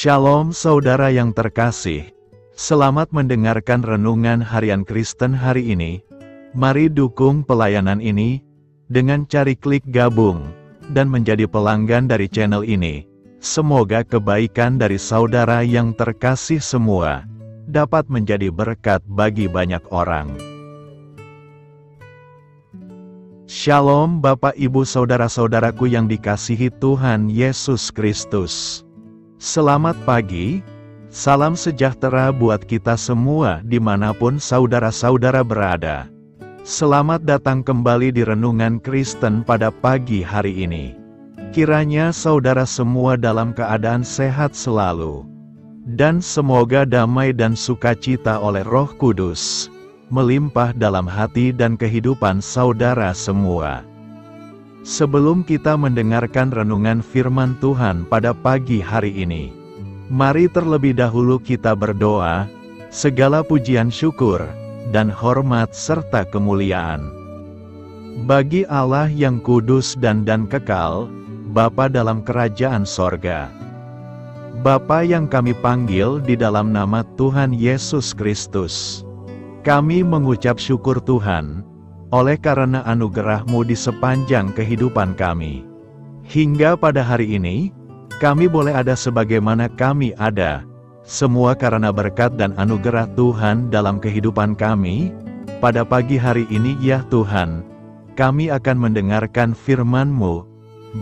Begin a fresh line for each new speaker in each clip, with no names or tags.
Shalom saudara yang terkasih, selamat mendengarkan renungan harian Kristen hari ini. Mari dukung pelayanan ini dengan cari klik gabung dan menjadi pelanggan dari channel ini. Semoga kebaikan dari saudara yang terkasih semua dapat menjadi berkat bagi banyak orang. Shalom Bapak Ibu Saudara-saudaraku yang dikasihi Tuhan Yesus Kristus. Selamat pagi, salam sejahtera buat kita semua dimanapun saudara-saudara berada. Selamat datang kembali di Renungan Kristen pada pagi hari ini. Kiranya saudara semua dalam keadaan sehat selalu. Dan semoga damai dan sukacita oleh Roh Kudus melimpah dalam hati dan kehidupan saudara semua. Sebelum kita mendengarkan renungan firman Tuhan pada pagi hari ini, mari terlebih dahulu kita berdoa. Segala pujian syukur dan hormat serta kemuliaan bagi Allah yang kudus dan kekal, Bapa dalam kerajaan sorga. Bapa yang kami panggil di dalam nama Tuhan Yesus Kristus. Kami mengucap syukur Tuhan, oleh karena anugerah-Mu di sepanjang kehidupan kami. Hingga pada hari ini, kami boleh ada sebagaimana kami ada. Semua karena berkat dan anugerah Tuhan dalam kehidupan kami. Pada pagi hari ini ya Tuhan, kami akan mendengarkan firman-Mu.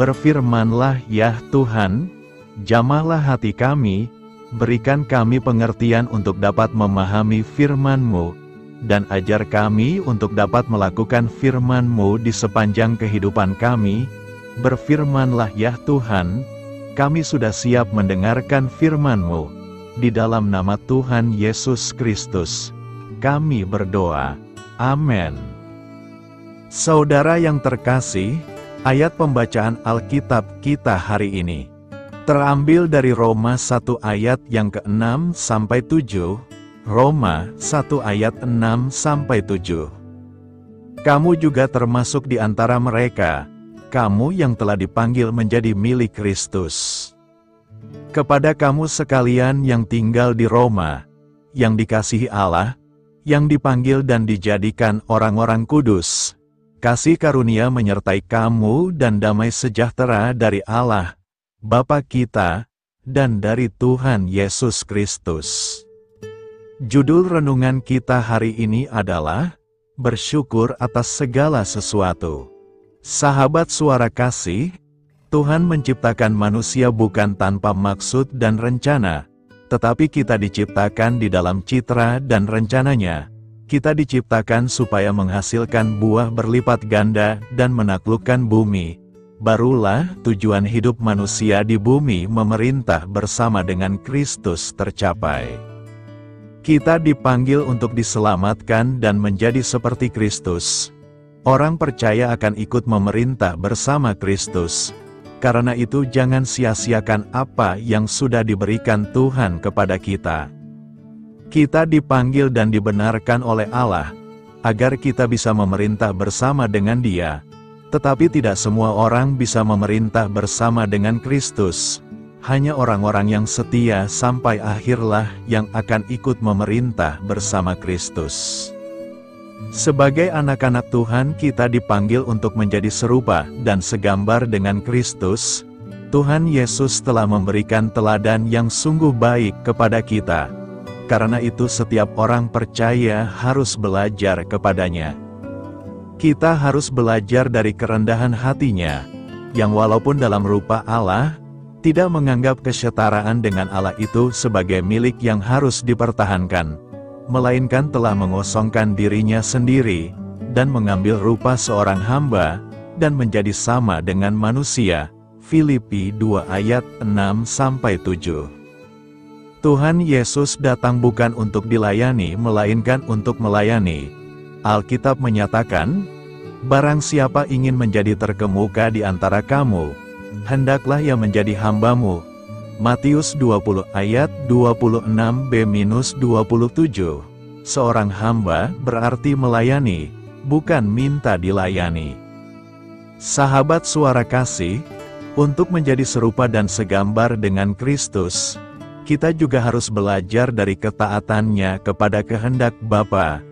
Berfirmanlah ya Tuhan, jamahlah hati kami, berikan kami pengertian untuk dapat memahami firman-Mu, dan ajar kami untuk dapat melakukan firman-Mu di sepanjang kehidupan kami. Berfirmanlah ya Tuhan, kami sudah siap mendengarkan firman-Mu. Di dalam nama Tuhan Yesus Kristus, kami berdoa. Amin. Saudara yang terkasih, ayat pembacaan Alkitab kita hari ini terambil dari Roma 1 ayat yang ke-6 sampai 7. Roma 1 ayat 6-7. Kamu juga termasuk di antara mereka, kamu yang telah dipanggil menjadi milik Kristus. Kepada kamu sekalian yang tinggal di Roma, yang dikasihi Allah, yang dipanggil dan dijadikan orang-orang kudus, kasih karunia menyertai kamu dan damai sejahtera dari Allah, Bapa kita, dan dari Tuhan Yesus Kristus. Judul renungan kita hari ini adalah bersyukur atas segala sesuatu. Sahabat suara kasih, Tuhan menciptakan manusia bukan tanpa maksud dan rencana, tetapi kita diciptakan di dalam citra dan rencananya. Kita diciptakan supaya menghasilkan buah berlipat ganda dan menaklukkan bumi. Barulah tujuan hidup manusia di bumi memerintah bersama dengan Kristus tercapai. Kita dipanggil untuk diselamatkan dan menjadi seperti Kristus. Orang percaya akan ikut memerintah bersama Kristus. Karena itu jangan sia-siakan apa yang sudah diberikan Tuhan kepada kita. Kita dipanggil dan dibenarkan oleh Allah, agar kita bisa memerintah bersama dengan Dia. Tetapi tidak semua orang bisa memerintah bersama dengan Kristus. Hanya orang-orang yang setia sampai akhirlah yang akan ikut memerintah bersama Kristus. Sebagai anak-anak Tuhan kita dipanggil untuk menjadi serupa dan segambar dengan Kristus. Tuhan Yesus telah memberikan teladan yang sungguh baik kepada kita. Karena itu setiap orang percaya harus belajar kepadanya. Kita harus belajar dari kerendahan hatinya, yang walaupun dalam rupa Allah, tidak menganggap kesetaraan dengan Allah itu sebagai milik yang harus dipertahankan, melainkan telah mengosongkan dirinya sendiri, dan mengambil rupa seorang hamba, dan menjadi sama dengan manusia. Filipi 2 ayat 6-7. Tuhan Yesus datang bukan untuk dilayani melainkan untuk melayani. Alkitab menyatakan, barang siapa ingin menjadi terkemuka di antara kamu, hendaklah ia menjadi hambamu. Matius 20 ayat 26b-27. Seorang hamba berarti melayani, bukan minta dilayani. Sahabat suara kasih, untuk menjadi serupa dan segambar dengan Kristus, kita juga harus belajar dari ketaatannya kepada kehendak Bapa.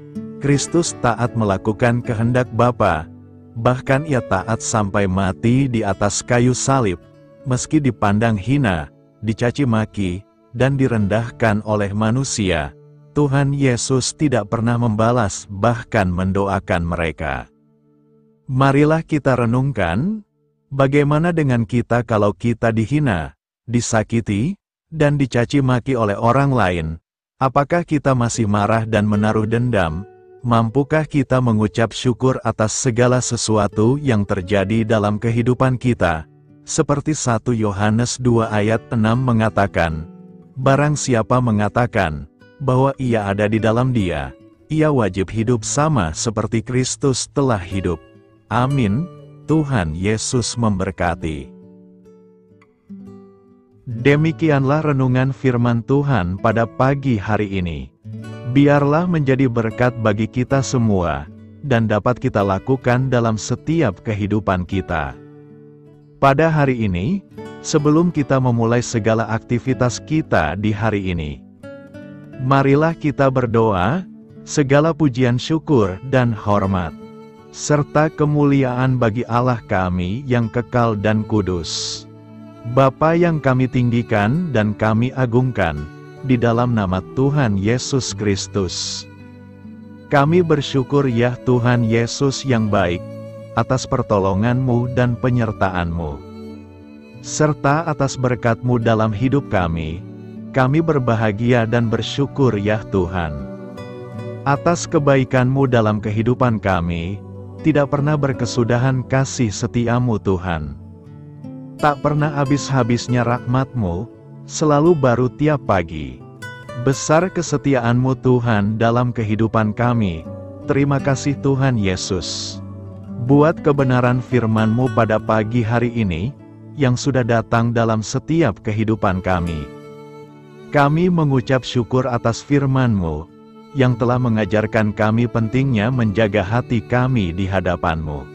Kristus taat melakukan kehendak Bapa, bahkan ia taat sampai mati di atas kayu salib, meski dipandang hina, dicaci maki, dan direndahkan oleh manusia. Tuhan Yesus tidak pernah membalas, bahkan mendoakan mereka. Marilah kita renungkan, bagaimana dengan kita kalau kita dihina, disakiti, dan dicaci maki oleh orang lain? Apakah kita masih marah dan menaruh dendam? Mampukah kita mengucap syukur atas segala sesuatu yang terjadi dalam kehidupan kita? Seperti 1 Yohanes 2 ayat 6 mengatakan, barang siapa mengatakan bahwa ia ada di dalam Dia, ia wajib hidup sama seperti Kristus telah hidup. Amin. Tuhan Yesus memberkati. Demikianlah renungan firman Tuhan pada pagi hari ini. Biarlah menjadi berkat bagi kita semua, dan dapat kita lakukan dalam setiap kehidupan kita. Pada hari ini, sebelum kita memulai segala aktivitas kita di hari ini, marilah kita berdoa, segala pujian syukur dan hormat, serta kemuliaan bagi Allah kami yang kekal dan kudus. Bapa yang kami tinggikan dan kami agungkan, di dalam nama Tuhan Yesus Kristus. Kami bersyukur ya Tuhan Yesus yang baik, atas pertolongan-Mu dan penyertaan-Mu, serta atas berkat-Mu dalam hidup kami. Kami berbahagia dan bersyukur ya Tuhan. Atas kebaikan-Mu dalam kehidupan kami, tidak pernah berkesudahan kasih setia-Mu Tuhan. Tak pernah habis-habisnya rahmat-Mu, selalu baru tiap pagi. Besar kesetiaan-Mu Tuhan dalam kehidupan kami. Terima kasih Tuhan Yesus. Buat kebenaran firman-Mu pada pagi hari ini, yang sudah datang dalam setiap kehidupan kami. Kami mengucap syukur atas firman-Mu, yang telah mengajarkan kami pentingnya menjaga hati kami di hadapan-Mu.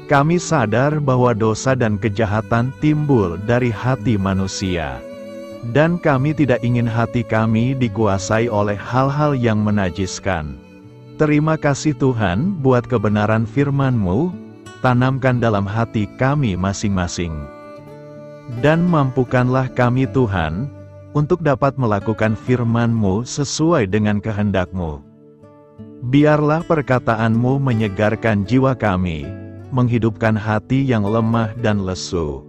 Kami sadar bahwa dosa dan kejahatan timbul dari hati manusia. Dan kami tidak ingin hati kami dikuasai oleh hal-hal yang menajiskan. Terima kasih Tuhan buat kebenaran firman-Mu, tanamkan dalam hati kami masing-masing. Dan mampukanlah kami Tuhan, untuk dapat melakukan firman-Mu sesuai dengan kehendak-Mu. Biarlah perkataan-Mu menyegarkan jiwa kami, menghidupkan hati yang lemah dan lesu,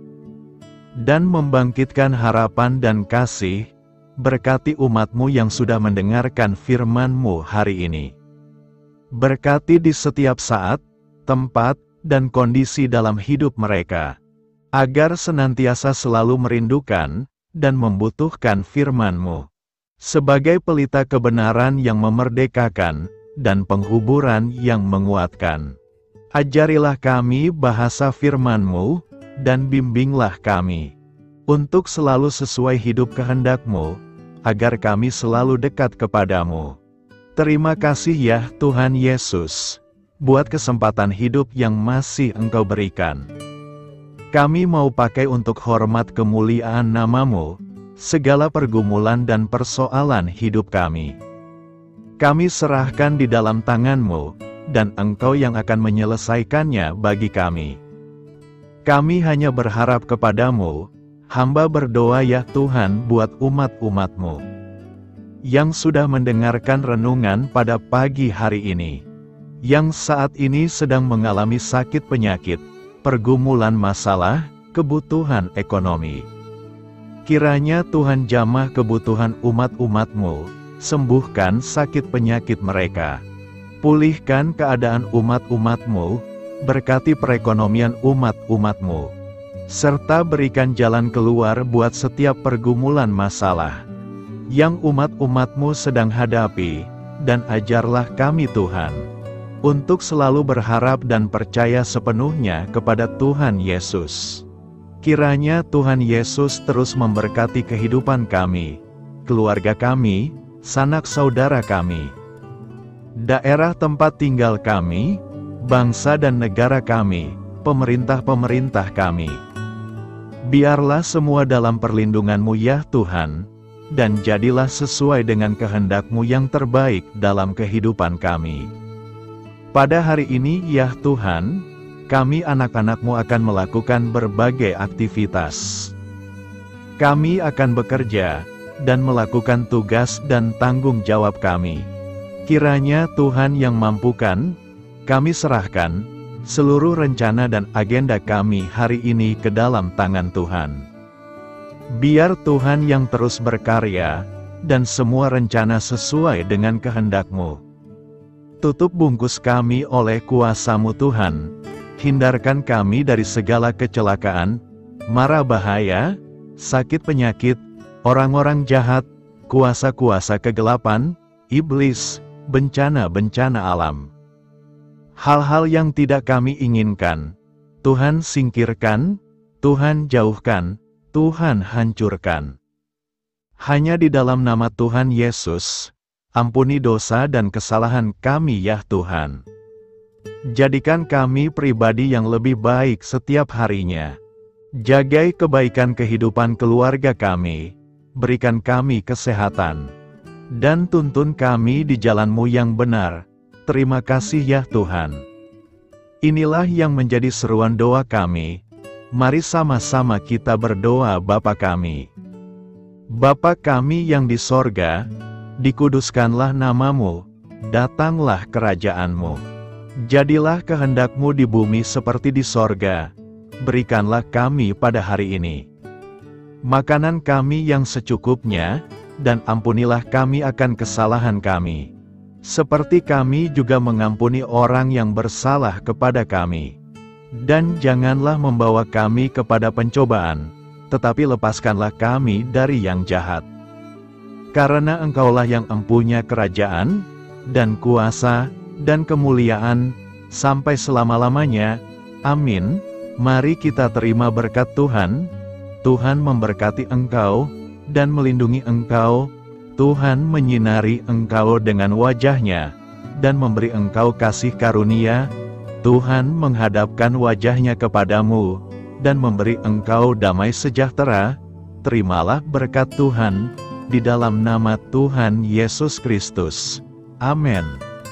dan membangkitkan harapan dan kasih. Berkati umat-Mu yang sudah mendengarkan firman-Mu hari ini. Berkati di setiap saat, tempat, dan kondisi dalam hidup mereka, agar senantiasa selalu merindukan dan membutuhkan firman-Mu, sebagai pelita kebenaran yang memerdekakan, dan penghuburan yang menguatkan. Ajarilah kami bahasa firman-Mu, dan bimbinglah kami, untuk selalu sesuai hidup kehendak-Mu, agar kami selalu dekat kepadamu. Terima kasih ya Tuhan Yesus, buat kesempatan hidup yang masih Engkau berikan. Kami mau pakai untuk hormat kemuliaan nama-Mu, segala pergumulan dan persoalan hidup kami. Kami serahkan di dalam tangan-Mu, dan Engkau yang akan menyelesaikannya bagi kami. Kami hanya berharap kepadamu. Hamba berdoa ya Tuhan buat umat-umat-Mu yang sudah mendengarkan renungan pada pagi hari ini, yang saat ini sedang mengalami sakit penyakit, pergumulan masalah, kebutuhan ekonomi. Kiranya Tuhan jamah kebutuhan umat-umat-Mu, sembuhkan sakit penyakit mereka, pulihkan keadaan umat-umat-Mu, berkati perekonomian umat-umat-Mu, serta berikan jalan keluar buat setiap pergumulan masalah yang umat-umat-Mu sedang hadapi, dan ajarlah kami Tuhan, untuk selalu berharap dan percaya sepenuhnya kepada Tuhan Yesus. Kiranya Tuhan Yesus terus memberkati kehidupan kami, keluarga kami, sanak saudara kami, daerah tempat tinggal kami, bangsa dan negara kami, pemerintah-pemerintah kami. Biarlah semua dalam perlindungan-Mu ya Tuhan, dan jadilah sesuai dengan kehendak-Mu yang terbaik dalam kehidupan kami. Pada hari ini ya Tuhan, kami anak-anak-Mu akan melakukan berbagai aktivitas. Kami akan bekerja, dan melakukan tugas dan tanggung jawab kami. Kiranya Tuhan yang mampukan, kami serahkan seluruh rencana dan agenda kami hari ini ke dalam tangan Tuhan. Biar Tuhan yang terus berkarya, dan semua rencana sesuai dengan kehendak-Mu. Tutup bungkus kami oleh kuasa-Mu Tuhan, hindarkan kami dari segala kecelakaan, mara bahaya, sakit penyakit, orang-orang jahat, kuasa-kuasa kegelapan, iblis, bencana-bencana alam. Hal-hal yang tidak kami inginkan, Tuhan singkirkan, Tuhan jauhkan, Tuhan hancurkan. Hanya di dalam nama Tuhan Yesus, ampuni dosa dan kesalahan kami ya Tuhan. Jadikan kami pribadi yang lebih baik setiap harinya. Jagai kebaikan kehidupan keluarga kami. Berikan kami kesehatan, dan tuntun kami di jalan-Mu yang benar. Terima kasih ya Tuhan. Inilah yang menjadi seruan doa kami. Mari sama-sama kita berdoa. Bapa kami. Bapa kami yang di sorga, dikuduskanlah nama-Mu, datanglah kerajaan-Mu. Jadilah kehendak-Mu di bumi seperti di sorga. Berikanlah kami pada hari ini makanan kami yang secukupnya, dan ampunilah kami akan kesalahan kami, seperti kami juga mengampuni orang yang bersalah kepada kami. Dan janganlah membawa kami kepada pencobaan, tetapi lepaskanlah kami dari yang jahat. Karena Engkaulah yang empunya kerajaan, dan kuasa, dan kemuliaan, sampai selama-lamanya. Amin. Mari kita terima berkat Tuhan. Tuhan memberkati engkau, dan melindungi engkau. Tuhan menyinari engkau dengan wajah-Nya, dan memberi engkau kasih karunia. Tuhan menghadapkan wajah-Nya kepadamu, dan memberi engkau damai sejahtera. Terimalah berkat Tuhan, di dalam nama Tuhan Yesus Kristus. Amin.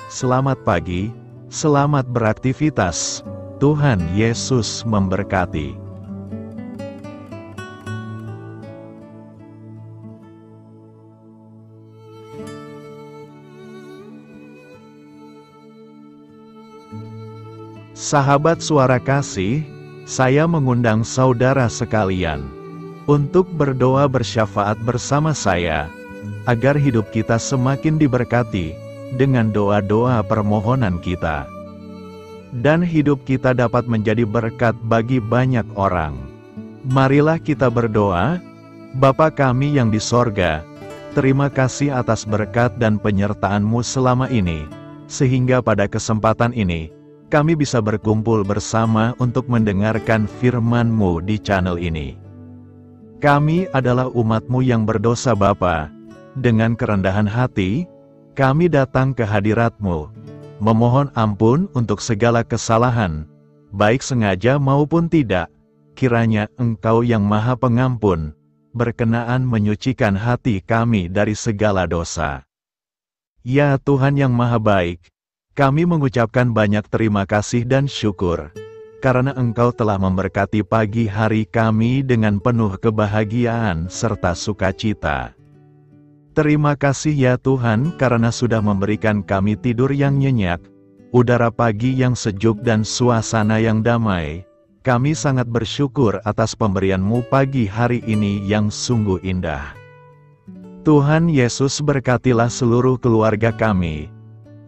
Selamat pagi, selamat beraktivitas. Tuhan Yesus memberkati. Sahabat Suara Kasih, saya mengundang saudara sekalian untuk berdoa bersyafaat bersama saya, agar hidup kita semakin diberkati dengan doa-doa permohonan kita, dan hidup kita dapat menjadi berkat bagi banyak orang. Marilah kita berdoa. Bapa kami yang di sorga, terima kasih atas berkat dan penyertaan-Mu selama ini, sehingga pada kesempatan ini, kami bisa berkumpul bersama untuk mendengarkan firman-Mu di channel ini. Kami adalah umat-Mu yang berdosa Bapa. Dengan kerendahan hati, kami datang ke hadirat-Mu, memohon ampun untuk segala kesalahan, baik sengaja maupun tidak. Kiranya Engkau yang Maha Pengampun, berkenaan menyucikan hati kami dari segala dosa. Ya Tuhan yang Maha Baik, kami mengucapkan banyak terima kasih dan syukur, karena Engkau telah memberkati pagi hari kami dengan penuh kebahagiaan serta sukacita. Terima kasih ya Tuhan karena sudah memberikan kami tidur yang nyenyak, udara pagi yang sejuk dan suasana yang damai. Kami sangat bersyukur atas pemberian-Mu pagi hari ini yang sungguh indah. Tuhan Yesus berkatilah seluruh keluarga kami,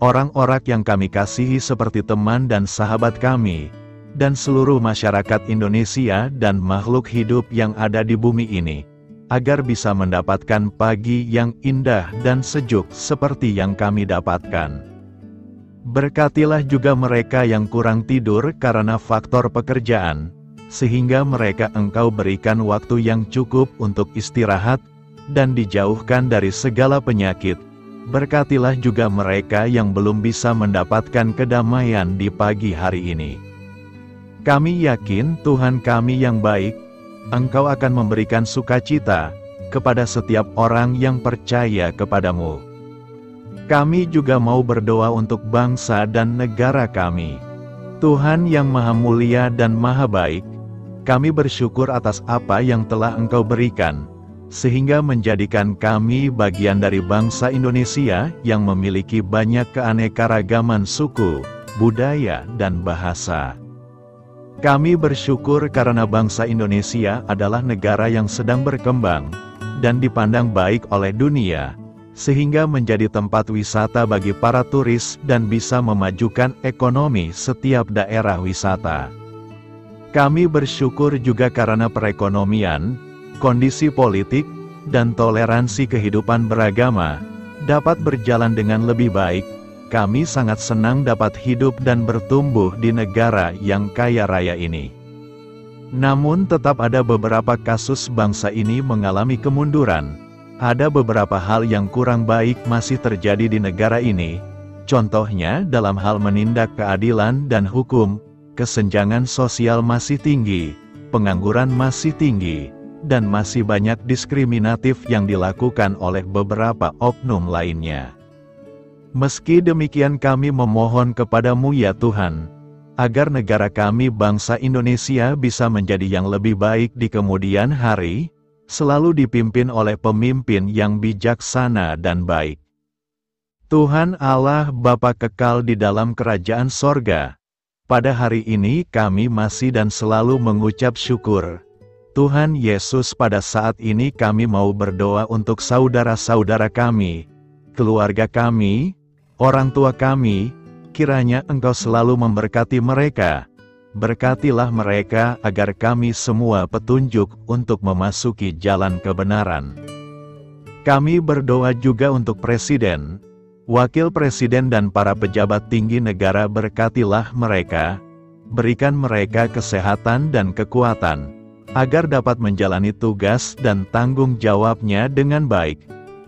orang-orang yang kami kasihi seperti teman dan sahabat kami, dan seluruh masyarakat Indonesia dan makhluk hidup yang ada di bumi ini, agar bisa mendapatkan pagi yang indah dan sejuk seperti yang kami dapatkan. Berkatilah juga mereka yang kurang tidur karena faktor pekerjaan, sehingga mereka Engkau berikan waktu yang cukup untuk istirahat, dan dijauhkan dari segala penyakit. Berkatilah juga mereka yang belum bisa mendapatkan kedamaian di pagi hari ini. Kami yakin Tuhan kami yang baik, Engkau akan memberikan sukacita, kepada setiap orang yang percaya kepadamu. Kami juga mau berdoa untuk bangsa dan negara kami. Tuhan yang Maha Mulia dan Maha Baik, kami bersyukur atas apa yang telah Engkau berikan, sehingga menjadikan kami bagian dari bangsa Indonesia yang memiliki banyak keanekaragaman suku, budaya, dan bahasa. Kami bersyukur karena bangsa Indonesia adalah negara yang sedang berkembang dan dipandang baik oleh dunia, sehingga menjadi tempat wisata bagi para turis dan bisa memajukan ekonomi setiap daerah wisata. Kami bersyukur juga karena perekonomian, kondisi politik, dan toleransi kehidupan beragama dapat berjalan dengan lebih baik. Kami sangat senang dapat hidup dan bertumbuh di negara yang kaya raya ini. Namun tetap ada beberapa kasus bangsa ini mengalami kemunduran. Ada beberapa hal yang kurang baik masih terjadi di negara ini. Contohnya dalam hal menindak keadilan dan hukum, kesenjangan sosial masih tinggi, pengangguran masih tinggi, dan masih banyak diskriminatif yang dilakukan oleh beberapa oknum lainnya. Meski demikian kami memohon kepadamu ya Tuhan, agar negara kami bangsa Indonesia bisa menjadi yang lebih baik di kemudian hari, selalu dipimpin oleh pemimpin yang bijaksana dan baik. Tuhan Allah Bapa kekal di dalam kerajaan sorga, pada hari ini kami masih dan selalu mengucap syukur. Tuhan Yesus, pada saat ini kami mau berdoa untuk saudara-saudara kami, keluarga kami, orang tua kami, kiranya Engkau selalu memberkati mereka. Berkatilah mereka agar kami semua petunjuk untuk memasuki jalan kebenaran. Kami berdoa juga untuk Presiden, Wakil Presiden dan para pejabat tinggi negara. Berkatilah mereka, berikan mereka kesehatan dan kekuatan, agar dapat menjalani tugas dan tanggung jawabnya dengan baik.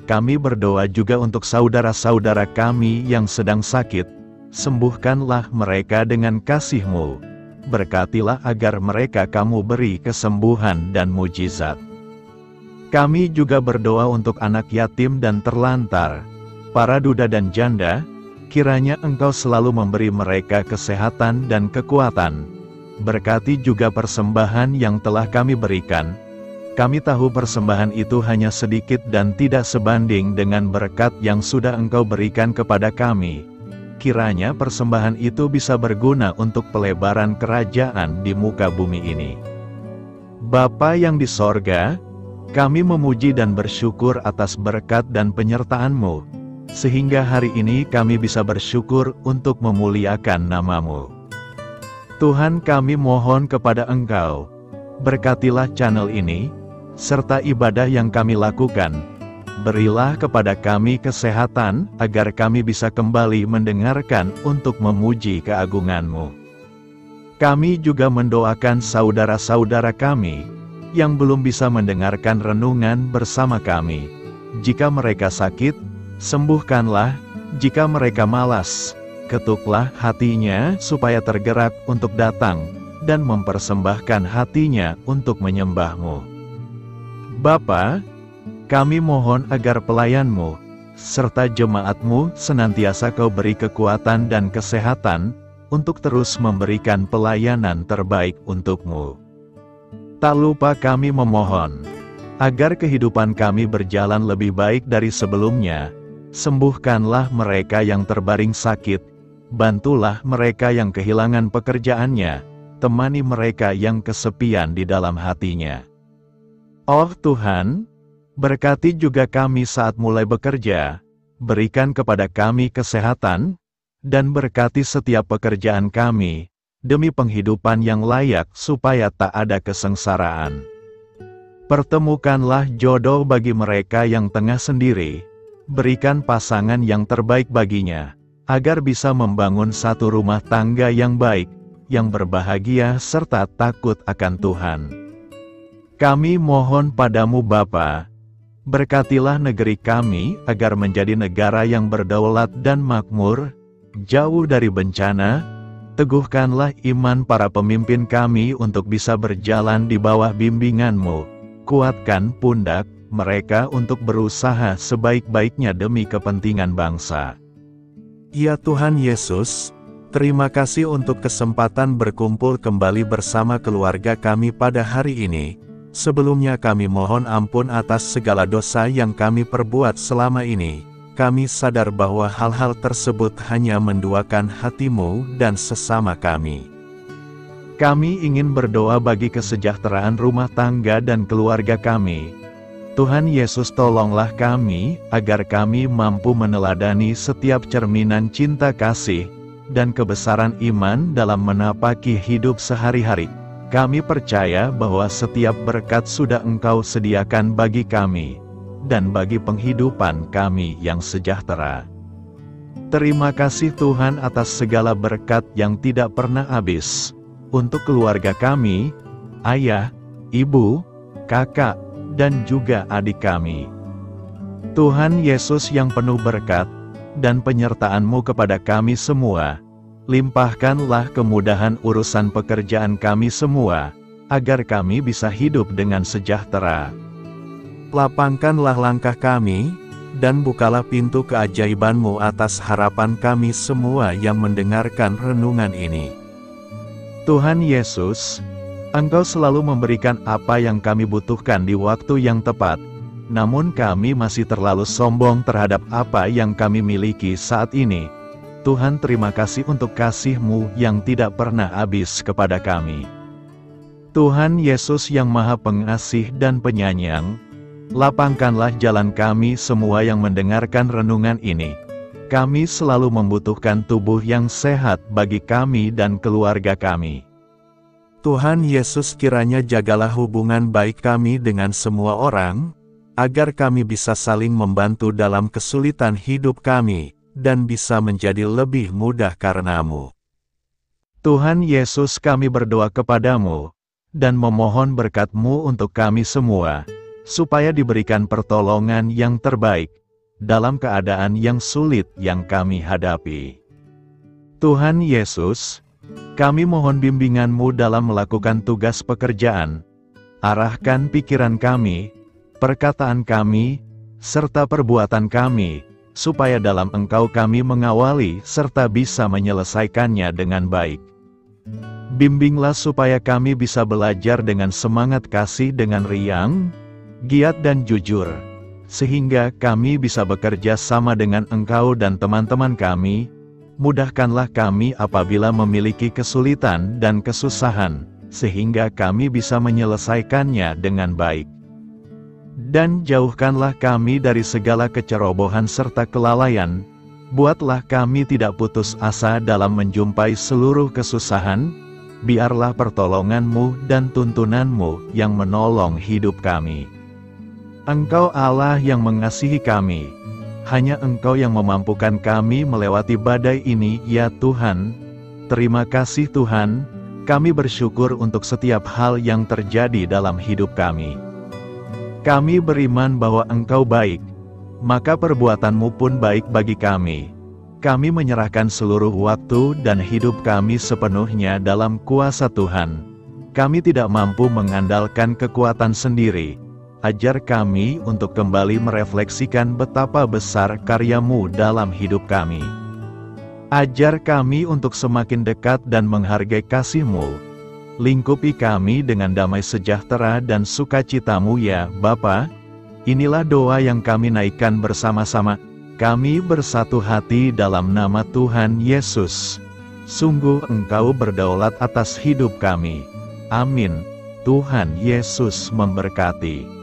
Kami berdoa juga untuk saudara-saudara kami yang sedang sakit, sembuhkanlah mereka dengan kasih-Mu. Berkatilah agar mereka Kamu beri kesembuhan dan mujizat. Kami juga berdoa untuk anak yatim dan terlantar, para duda dan janda, kiranya Engkau selalu memberi mereka kesehatan dan kekuatan. Berkati juga persembahan yang telah kami berikan. Kami tahu persembahan itu hanya sedikit dan tidak sebanding dengan berkat yang sudah Engkau berikan kepada kami. Kiranya persembahan itu bisa berguna untuk pelebaran kerajaan di muka bumi ini. Bapa yang di sorga, kami memuji dan bersyukur atas berkat dan penyertaan-Mu, sehingga hari ini kami bisa bersyukur untuk memuliakan nama-Mu. Tuhan, kami mohon kepada Engkau, berkatilah channel ini, serta ibadah yang kami lakukan. Berilah kepada kami kesehatan, agar kami bisa kembali mendengarkan untuk memuji keagungan-Mu. Kami juga mendoakan saudara-saudara kami, yang belum bisa mendengarkan renungan bersama kami. Jika mereka sakit, sembuhkanlah. Jika mereka malas, ketuklah hatinya supaya tergerak untuk datang, dan mempersembahkan hatinya untuk menyembah-Mu. Bapa, kami mohon agar pelayan-Mu, serta jemaat-Mu senantiasa Kau beri kekuatan dan kesehatan, untuk terus memberikan pelayanan terbaik untuk-Mu. Tak lupa kami memohon, agar kehidupan kami berjalan lebih baik dari sebelumnya. Sembuhkanlah mereka yang terbaring sakit, bantulah mereka yang kehilangan pekerjaannya, temani mereka yang kesepian di dalam hatinya. Oh Tuhan, berkati juga kami saat mulai bekerja, berikan kepada kami kesehatan, dan berkati setiap pekerjaan kami, demi penghidupan yang layak supaya tak ada kesengsaraan. Pertemukanlah jodoh bagi mereka yang tengah sendiri, berikan pasangan yang terbaik baginya, agar bisa membangun satu rumah tangga yang baik, yang berbahagia serta takut akan Tuhan. Kami mohon padamu Bapa, berkatilah negeri kami agar menjadi negara yang berdaulat dan makmur, jauh dari bencana. Teguhkanlah iman para pemimpin kami untuk bisa berjalan di bawah bimbingan-Mu. Kuatkan pundak, mereka untuk berusaha sebaik-baiknya demi kepentingan bangsa. Ya Tuhan Yesus, terima kasih untuk kesempatan berkumpul kembali bersama keluarga kami pada hari ini. Sebelumnya kami mohon ampun atas segala dosa yang kami perbuat selama ini. Kami sadar bahwa hal-hal tersebut hanya menduakan hati-Mu dan sesama kami. Kami ingin berdoa bagi kesejahteraan rumah tangga dan keluarga kami. Tuhan Yesus, tolonglah kami, agar kami mampu meneladani setiap cerminan cinta kasih dan kebesaran iman dalam menapaki hidup sehari-hari. Kami percaya bahwa setiap berkat sudah Engkau sediakan bagi kami, dan bagi penghidupan kami yang sejahtera. Terima kasih Tuhan atas segala berkat yang tidak pernah habis. Untuk keluarga kami, ayah, ibu, kakak, dan juga adik kami. Tuhan Yesus yang penuh berkat dan penyertaan-Mu kepada kami semua, limpahkanlah kemudahan urusan pekerjaan kami semua, agar kami bisa hidup dengan sejahtera. Lapangkanlah langkah kami, dan bukalah pintu keajaiban-Mu atas harapan kami semua yang mendengarkan renungan ini. Tuhan Yesus, Engkau selalu memberikan apa yang kami butuhkan di waktu yang tepat, namun kami masih terlalu sombong terhadap apa yang kami miliki saat ini. Tuhan, terima kasih untuk kasih-Mu yang tidak pernah habis kepada kami. Tuhan Yesus yang Maha Pengasih dan Penyayang, lapangkanlah jalan kami semua yang mendengarkan renungan ini. Kami selalu membutuhkan tubuh yang sehat bagi kami dan keluarga kami. Tuhan Yesus, kiranya jagalah hubungan baik kami dengan semua orang, agar kami bisa saling membantu dalam kesulitan hidup kami, dan bisa menjadi lebih mudah karena-Mu. Tuhan Yesus, kami berdoa kepada-Mu, dan memohon berkat-Mu untuk kami semua, supaya diberikan pertolongan yang terbaik, dalam keadaan yang sulit yang kami hadapi. Tuhan Yesus, kami mohon bimbingan-Mu dalam melakukan tugas pekerjaan. Arahkan pikiran kami, perkataan kami, serta perbuatan kami, supaya dalam Engkau kami mengawali serta bisa menyelesaikannya dengan baik. Bimbinglah supaya kami bisa belajar dengan semangat kasih dengan riang, giat dan jujur, sehingga kami bisa bekerja sama dengan Engkau dan teman-teman kami. Mudahkanlah kami apabila memiliki kesulitan dan kesusahan, sehingga kami bisa menyelesaikannya dengan baik. Dan jauhkanlah kami dari segala kecerobohan serta kelalaian. Buatlah kami tidak putus asa dalam menjumpai seluruh kesusahan. Biarlah pertolongan-Mu dan tuntunan-Mu yang menolong hidup kami. Engkau Allah yang mengasihi kami. Hanya Engkau yang memampukan kami melewati badai ini, ya Tuhan. Terima kasih Tuhan, kami bersyukur untuk setiap hal yang terjadi dalam hidup kami. Kami beriman bahwa Engkau baik, maka perbuatan-Mu pun baik bagi kami. Kami menyerahkan seluruh waktu dan hidup kami sepenuhnya dalam kuasa Tuhan. Kami tidak mampu mengandalkan kekuatan sendiri. Ajar kami untuk kembali merefleksikan betapa besar karya-Mu dalam hidup kami. Ajar kami untuk semakin dekat dan menghargai kasih-Mu. Lingkupi kami dengan damai sejahtera dan sukacita-Mu ya Bapa. Inilah doa yang kami naikkan bersama-sama. Kami bersatu hati dalam nama Tuhan Yesus. Sungguh Engkau berdaulat atas hidup kami. Amin. Tuhan Yesus memberkati.